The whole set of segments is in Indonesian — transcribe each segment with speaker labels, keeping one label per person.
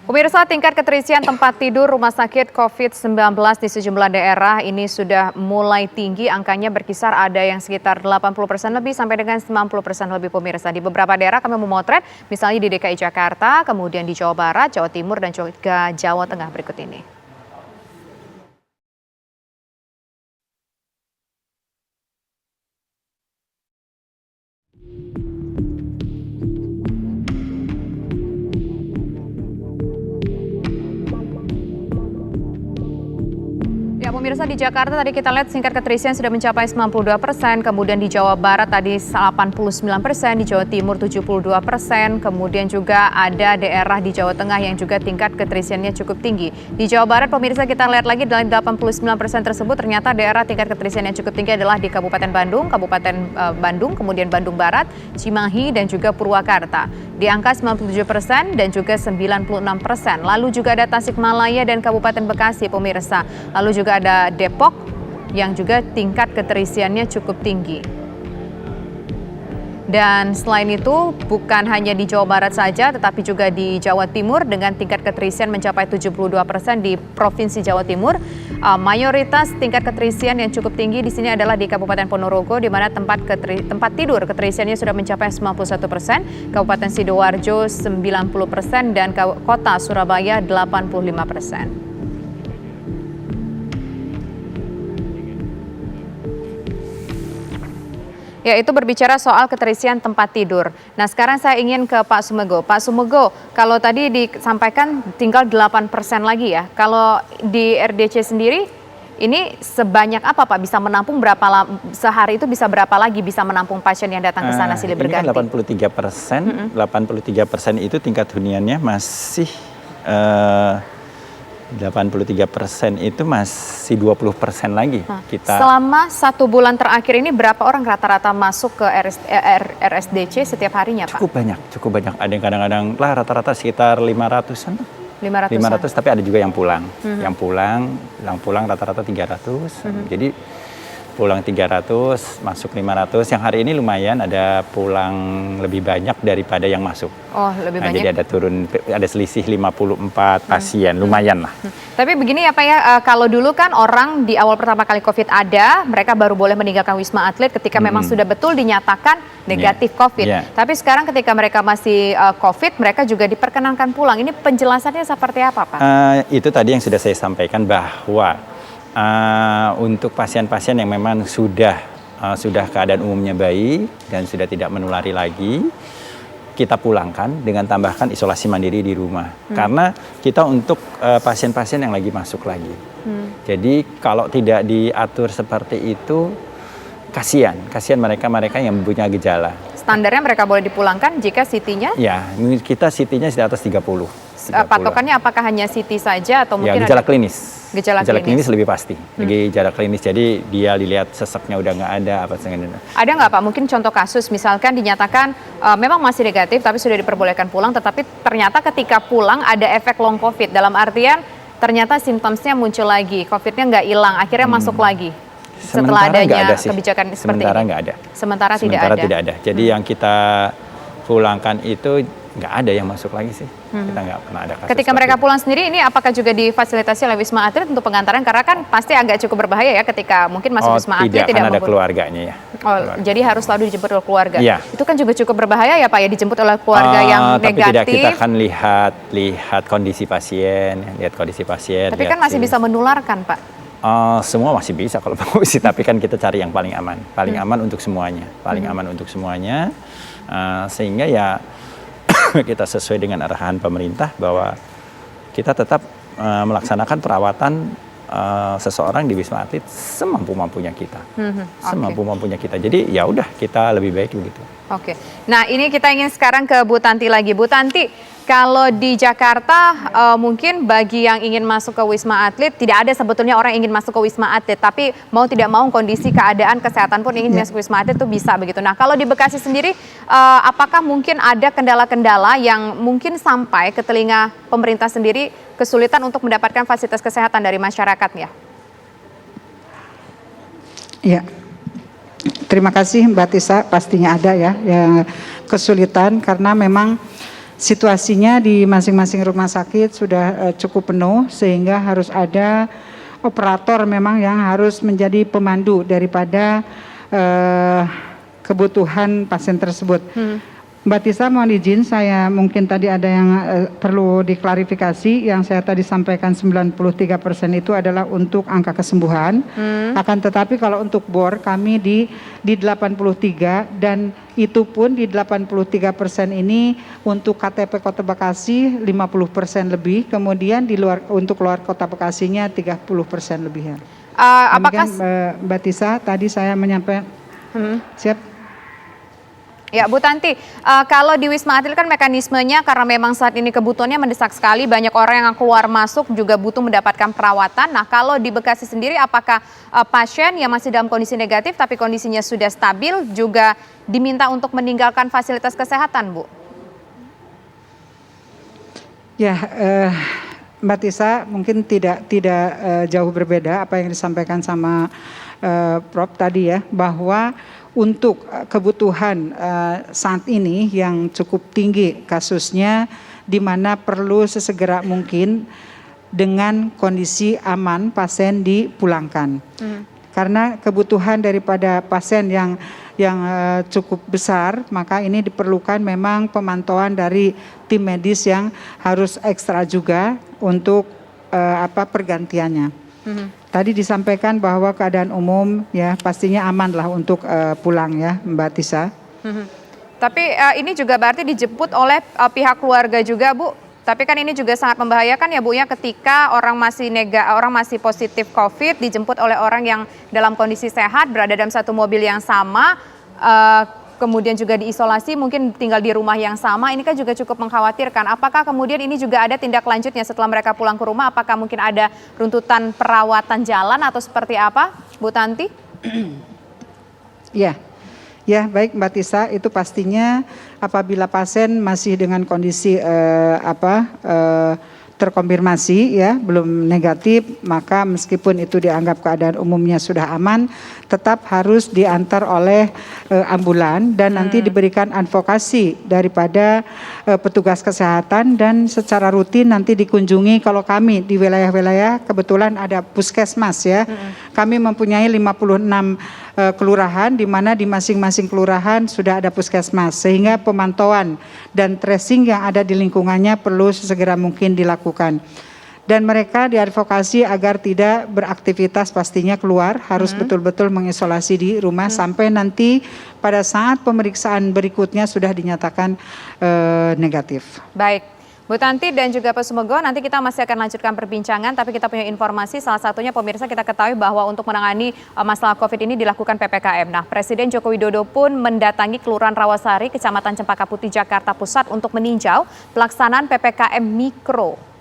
Speaker 1: Pemirsa, tingkat keterisian tempat tidur rumah sakit COVID-19 di sejumlah daerah ini sudah mulai tinggi. Angkanya berkisar ada yang sekitar 80% lebih sampai dengan 90% lebih pemirsa. Di beberapa daerah kami memotret, misalnya di DKI Jakarta, kemudian di Jawa Barat, Jawa Timur, dan juga Jawa Tengah berikut ini. Ya, pemirsa, di Jakarta tadi kita lihat tingkat keterisian sudah mencapai 92%, kemudian di Jawa Barat tadi 89%, di Jawa Timur 72%, kemudian juga ada daerah di Jawa Tengah yang juga tingkat keterisiannya cukup tinggi. Di Jawa Barat, pemirsa, kita lihat lagi dari 89% tersebut ternyata daerah tingkat keterisian yang cukup tinggi adalah di Kabupaten Bandung, kemudian Bandung Barat, Cimahi, dan juga Purwakarta. Di angka 97% dan juga 96%. Lalu juga ada Tasikmalaya dan Kabupaten Bekasi, pemirsa. Lalu juga ada Depok yang juga tingkat keterisiannya cukup tinggi. Dan selain itu bukan hanya di Jawa Barat saja tetapi juga di Jawa Timur dengan tingkat keterisian mencapai 72% di Provinsi Jawa Timur. Mayoritas tingkat keterisian yang cukup tinggi di sini adalah di Kabupaten Ponorogo di mana tempat tidur keterisiannya sudah mencapai 91%, Kabupaten Sidoarjo 90% dan Kota Surabaya 85%. Ya, itu berbicara soal keterisian tempat tidur. Nah, sekarang saya ingin ke Pak Sumego. Pak Sumego, kalau tadi disampaikan tinggal 8% lagi ya. Kalau di RDC sendiri, ini sebanyak apa Pak? Bisa menampung sehari itu bisa berapa lagi bisa menampung pasien yang datang ke sana silih berganti?
Speaker 2: Ini kan 83%, 83% itu tingkat huniannya masih 83% itu masih 20% lagi.
Speaker 1: Selama 1 bulan terakhir ini berapa orang rata-rata masuk ke RSDC setiap harinya Pak?
Speaker 2: Cukup banyak. Ada yang kadang-kadang lah rata-rata sekitar 500-an. 500 tapi ada juga yang pulang. Yang pulang rata-rata 300. Jadi pulang 300, masuk 500. Yang hari ini lumayan ada pulang lebih banyak daripada yang masuk.
Speaker 1: Oh, lebih banyak.
Speaker 2: Jadi ada selisih 54 pasien, lumayan lah.
Speaker 1: Tapi begini ya Pak ya, kalau dulu kan orang di awal pertama kali COVID ada, mereka baru boleh meninggalkan Wisma Atlet ketika memang sudah betul dinyatakan negatif COVID. Tapi sekarang ketika mereka masih COVID, mereka juga diperkenankan pulang. Ini penjelasannya seperti apa Pak?
Speaker 2: Itu tadi yang sudah saya sampaikan bahwa untuk pasien-pasien yang memang sudah keadaan umumnya baik dan sudah tidak menulari lagi, kita pulangkan dengan tambahkan isolasi mandiri di rumah. Karena kita untuk pasien-pasien yang lagi masuk lagi. Jadi kalau tidak diatur seperti itu, kasihan mereka yang punya gejala.
Speaker 1: Standarnya mereka boleh dipulangkan jika CT-nya?
Speaker 2: Ya, kita CT-nya di atas 30.
Speaker 1: Patokannya apakah hanya CT saja atau mungkin
Speaker 2: gejala klinis? Gejala klinis lebih pasti. Gejala klinis, jadi dia dilihat seseknya udah nggak ada,
Speaker 1: Ada nggak Pak, mungkin contoh kasus misalkan dinyatakan memang masih negatif tapi sudah diperbolehkan pulang, tetapi ternyata ketika pulang ada efek long COVID, dalam artian ternyata simptomnya muncul lagi, COVID-nya nggak hilang, akhirnya masuk lagi setelah adanya kebijakan seperti ini? Sementara tidak ada.
Speaker 2: Jadi yang kita pulangkan itu nggak ada yang masuk lagi sih. Kita nggak pernah ada kasus.
Speaker 1: Ketika mereka pulang sendiri, ini apakah juga difasilitasi oleh Wisma Atlet untuk pengantaran? Karena kan pasti agak cukup berbahaya ya ketika mungkin masuk Wisma Atlet tidak
Speaker 2: ada keluarganya ya.
Speaker 1: Jadi harus selalu dijemput oleh keluarga.
Speaker 2: Ya.
Speaker 1: Itu kan juga cukup berbahaya ya Pak ya, dijemput oleh keluarga yang negatif.
Speaker 2: Tapi kita akan lihat kondisi pasien,
Speaker 1: Tapi kan masih bisa menularkan Pak.
Speaker 2: Semua masih bisa kalau pengungsi, tapi kan kita cari yang paling aman, untuk semuanya, sehingga ya kita sesuai dengan arahan pemerintah bahwa kita tetap melaksanakan perawatan seseorang di Wisma Atlet semampu-mampunya kita. Semampu-mampunya kita. Jadi ya udah, kita lebih baik begitu.
Speaker 1: Oke. Nah, ini kita ingin sekarang ke Bu Tanti lagi. Bu Tanti, kalau di Jakarta mungkin bagi yang ingin masuk ke Wisma Atlet, tidak ada sebetulnya orang yang ingin masuk ke Wisma Atlet, tapi mau tidak mau kondisi keadaan kesehatan pun ingin masuk ke Wisma Atlet itu bisa begitu. Nah, kalau di Bekasi sendiri, apakah mungkin ada kendala-kendala yang mungkin sampai ke telinga pemerintah sendiri kesulitan untuk mendapatkan fasilitas kesehatan dari masyarakatnya?
Speaker 3: Ya, terima kasih Mbak Tisa, pastinya ada ya kesulitan karena memang situasinya di masing-masing rumah sakit sudah cukup penuh sehingga harus ada operator memang yang harus menjadi pemandu daripada kebutuhan pasien tersebut. Mbak Tisa, mohon izin, saya mungkin tadi ada yang perlu diklarifikasi. Yang saya tadi sampaikan 93% itu adalah untuk angka kesembuhan. Akan tetapi kalau untuk bor kami di 83, dan itu pun di 83% ini untuk KTP Kota Bekasi 50% lebih, kemudian di luar untuk luar Kota Bekasinya 30% lebih ya.
Speaker 1: Apakah
Speaker 3: Mbak Tisa, tadi saya menyampaikan siap.
Speaker 1: Ya, Bu Tanti, kalau di Wisma Atlet kan mekanismenya karena memang saat ini kebutuhannya mendesak sekali, banyak orang yang keluar masuk juga butuh mendapatkan perawatan. Nah, kalau di Bekasi sendiri apakah pasien yang masih dalam kondisi negatif tapi kondisinya sudah stabil juga diminta untuk meninggalkan fasilitas kesehatan, Bu?
Speaker 3: Ya, Mbak Tisa, mungkin tidak jauh berbeda apa yang disampaikan sama Prof tadi ya, bahwa untuk kebutuhan saat ini yang cukup tinggi kasusnya, di mana perlu sesegera mungkin dengan kondisi aman pasien dipulangkan. Karena kebutuhan daripada pasien yang cukup besar, maka ini diperlukan memang pemantauan dari tim medis yang harus ekstra juga untuk pergantiannya. Tadi disampaikan bahwa keadaan umum ya pastinya aman lah untuk pulang ya Mbak Tisa.
Speaker 1: Tapi ini juga berarti dijemput oleh pihak keluarga juga, Bu. Tapi kan ini juga sangat membahayakan ya Bu ya, ketika orang masih positif COVID dijemput oleh orang yang dalam kondisi sehat, berada dalam satu mobil yang sama, kemudian juga diisolasi, mungkin tinggal di rumah yang sama, ini kan juga cukup mengkhawatirkan. Apakah kemudian ini juga ada tindak lanjutnya setelah mereka pulang ke rumah? Apakah mungkin ada runtutan perawatan jalan atau seperti apa, Bu Tanti?
Speaker 3: Ya baik Mbak Tisa, itu pastinya apabila pasien masih dengan kondisi terkonfirmasi ya belum negatif, maka meskipun itu dianggap keadaan umumnya sudah aman, tetap harus diantar oleh ambulan dan nanti diberikan advokasi daripada petugas kesehatan, dan secara rutin nanti dikunjungi. Kalau kami di wilayah-wilayah kebetulan ada puskesmas ya, kami mempunyai 56 kelurahan, di mana di masing-masing kelurahan sudah ada puskesmas, sehingga pemantauan dan tracing yang ada di lingkungannya perlu sesegera mungkin dilakukan. Dan mereka diadvokasi agar tidak beraktivitas pastinya keluar, harus betul-betul mengisolasi di rumah sampai nanti pada saat pemeriksaan berikutnya sudah dinyatakan negatif.
Speaker 1: Baik. Bu Tanti dan juga Pak Sumego, nanti kita masih akan lanjutkan perbincangan, tapi kita punya informasi, salah satunya pemirsa kita ketahui bahwa untuk menangani masalah COVID ini dilakukan PPKM. Nah, Presiden Joko Widodo pun mendatangi Kelurahan Rawasari, Kecamatan Cempaka Putih, Jakarta Pusat untuk meninjau pelaksanaan PPKM Mikro.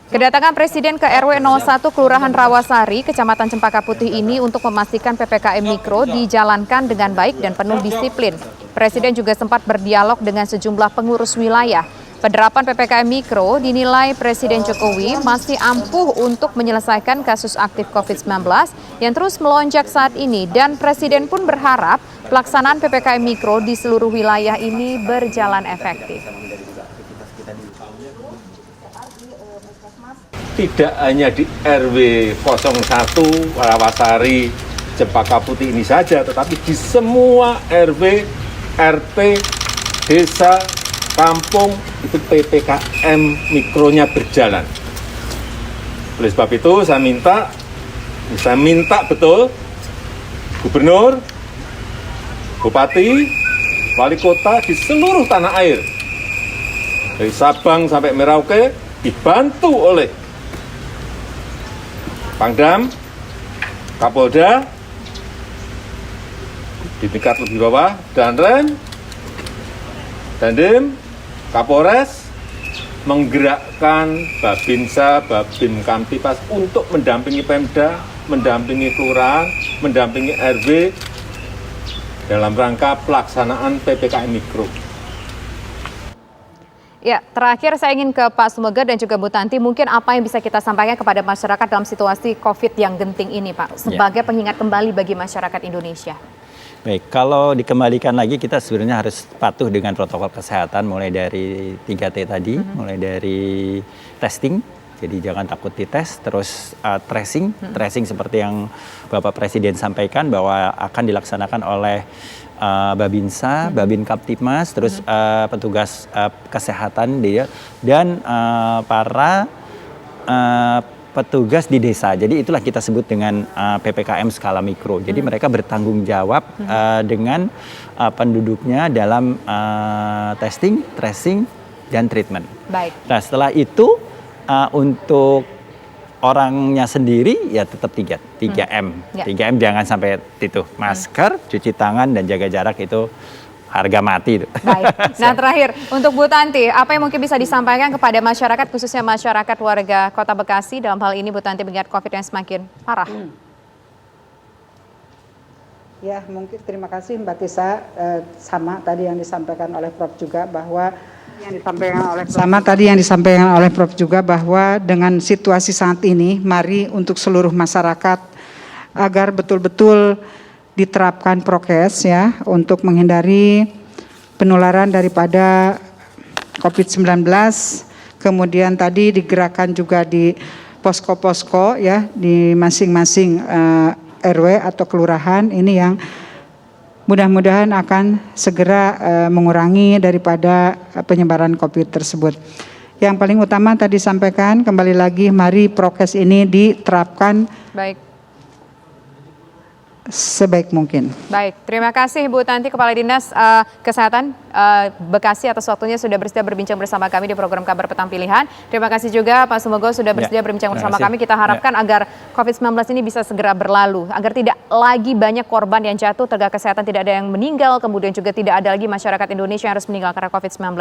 Speaker 1: Kedatangan Presiden ke RW 01 Kelurahan Rawasari, Kecamatan Cempaka Putih ini untuk memastikan PPKM Mikro dijalankan dengan baik dan penuh disiplin. Presiden juga sempat berdialog dengan sejumlah pengurus wilayah. Penerapan PPKM Mikro dinilai Presiden Jokowi masih ampuh untuk menyelesaikan kasus aktif COVID-19 yang terus melonjak saat ini, dan Presiden pun berharap pelaksanaan PPKM Mikro di seluruh wilayah ini berjalan efektif.
Speaker 4: Tidak hanya di RW 01 Rawasari Cempaka Putih ini saja, tetapi di semua RW, RT, desa, kampung itu PPKM Mikronya berjalan. Oleh sebab itu saya minta betul Gubernur, Bupati, Wali Kota di seluruh tanah air, dari Sabang sampai Merauke, dibantu oleh Pangdam, Kapolda, di tingkat lebih bawah, Danrem, Dandim, Kapolres, menggerakkan Babinsa, Babin Kamtipas untuk mendampingi Pemda, mendampingi kelurahan, mendampingi RW dalam rangka pelaksanaan PPKM Mikro.
Speaker 1: Ya, terakhir saya ingin ke Pak Sumego dan juga Bu Tanti, mungkin apa yang bisa kita sampaikan kepada masyarakat dalam situasi COVID yang genting ini, Pak, sebagai pengingat kembali bagi masyarakat Indonesia.
Speaker 2: Baik, kalau dikembalikan lagi kita sebenarnya harus patuh dengan protokol kesehatan mulai dari 3T tadi, mulai dari testing, jadi jangan takut dites, terus tracing seperti yang Bapak Presiden sampaikan bahwa akan dilaksanakan oleh Babinsa, Babin Kaptipmas, terus petugas kesehatan dia dan para petugas di desa. Jadi itulah kita sebut dengan PPKM skala mikro. Jadi mereka bertanggung jawab dengan penduduknya dalam testing, tracing, dan treatment.
Speaker 1: Baik.
Speaker 2: Nah setelah itu untuk orangnya sendiri ya tetap 3M.
Speaker 1: Ya.
Speaker 2: 3M jangan sampai itu. Masker, cuci tangan, dan jaga jarak itu harga mati itu.
Speaker 1: Baik. Nah terakhir, untuk Bu Tanti, apa yang mungkin bisa disampaikan kepada masyarakat, khususnya masyarakat warga Kota Bekasi, dalam hal ini Bu Tanti mengingat COVID yang semakin parah?
Speaker 3: Ya, mungkin terima kasih Mbak Tisa. Sama tadi yang disampaikan oleh Prof juga bahwa yang disampaikan oleh Prof juga bahwa dengan situasi saat ini, mari untuk seluruh masyarakat agar betul-betul diterapkan prokes ya untuk menghindari penularan daripada COVID-19. Kemudian tadi digerakkan juga di posko-posko ya di masing-masing RW atau kelurahan ini yang mudah-mudahan akan segera mengurangi daripada penyebaran COVID tersebut. Yang paling utama tadi sampaikan kembali lagi mari prokes ini diterapkan
Speaker 1: Baik.
Speaker 3: sebaik mungkin.
Speaker 1: Baik, terima kasih Bu Tanti, Kepala Dinas Kesehatan Bekasi atas waktunya sudah bersedia berbincang bersama kami di program Kabar Petang Pilihan. Terima kasih juga Pak Sumogo sudah bersedia berbincang bersama kami. Kita harapkan agar COVID-19 ini bisa segera berlalu, agar tidak lagi banyak korban yang jatuh, tenaga kesehatan tidak ada yang meninggal, kemudian juga tidak ada lagi masyarakat Indonesia yang harus meninggal karena COVID-19.